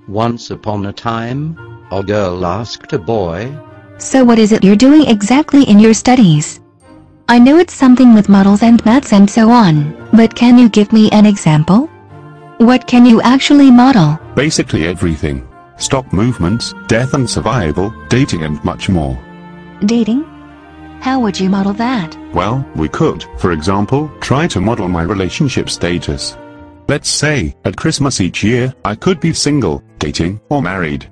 Once upon a time, a girl asked a boy. So what is it you're doing exactly in your studies? I know it's something with models and maths and so on, but can you give me an example? What can you actually model? Basically everything. Stock movements, death and survival, dating and much more. Dating? How would you model that? Well, we could, for example, try to model my relationship status. Let's say, at Christmas each year, I could be single, dating, or married.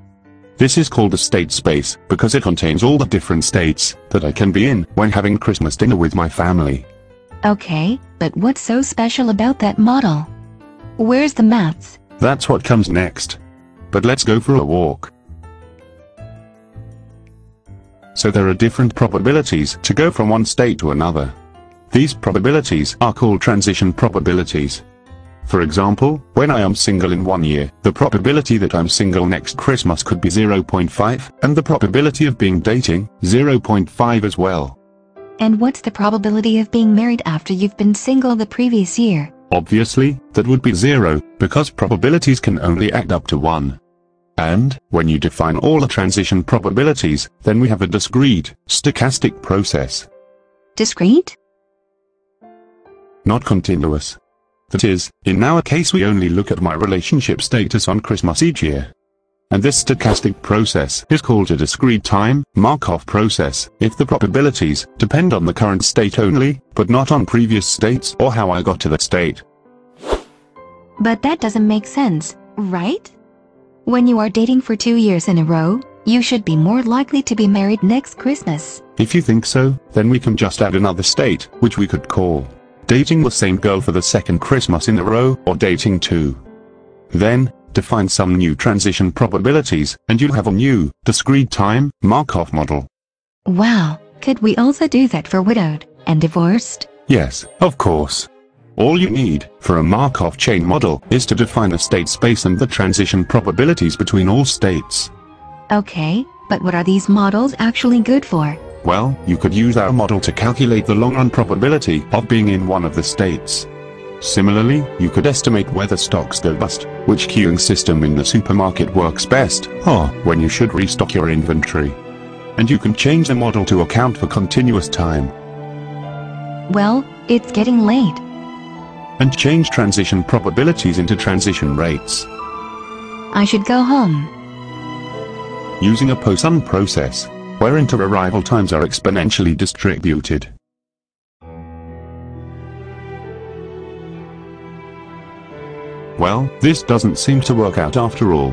This is called a state space, because it contains all the different states that I can be in when having Christmas dinner with my family. Okay, but what's so special about that model? Where's the maths? That's what comes next. But let's go for a walk. So there are different probabilities to go from one state to another. These probabilities are called transition probabilities. For example, when I am single in 1 year, the probability that I'm single next Christmas could be 0.5, and the probability of being dating, 0.5 as well. And what's the probability of being married after you've been single the previous year? Obviously, that would be 0, because probabilities can only add up to 1. And, when you define all the transition probabilities, then we have a discrete, stochastic process. Discrete? Not continuous. That is, in our case we only look at my relationship status on Christmas each year. And this stochastic process is called a discrete time Markov process, if the probabilities depend on the current state only, but not on previous states or how I got to that state. But that doesn't make sense, right? When you are dating for 2 years in a row, you should be more likely to be married next Christmas. If you think so, then we can just add another state, which we could call dating the same girl for the second Christmas in a row, or dating 2. Then, define some new transition probabilities, and you'll have a new, discrete time Markov model. Wow, could we also do that for widowed and divorced? Yes, of course. All you need, for a Markov chain model, is to define a state space and the transition probabilities between all states. Okay, but what are these models actually good for? Well, you could use our model to calculate the long-run probability of being in one of the states. Similarly, you could estimate whether stocks go bust, which queuing system in the supermarket works best, or when you should restock your inventory. And you can change the model to account for continuous time. Well, it's getting late. And change transition probabilities into transition rates. I should go home. Using a Poisson process, where inter-arrival times are exponentially distributed. Well, this doesn't seem to work out after all.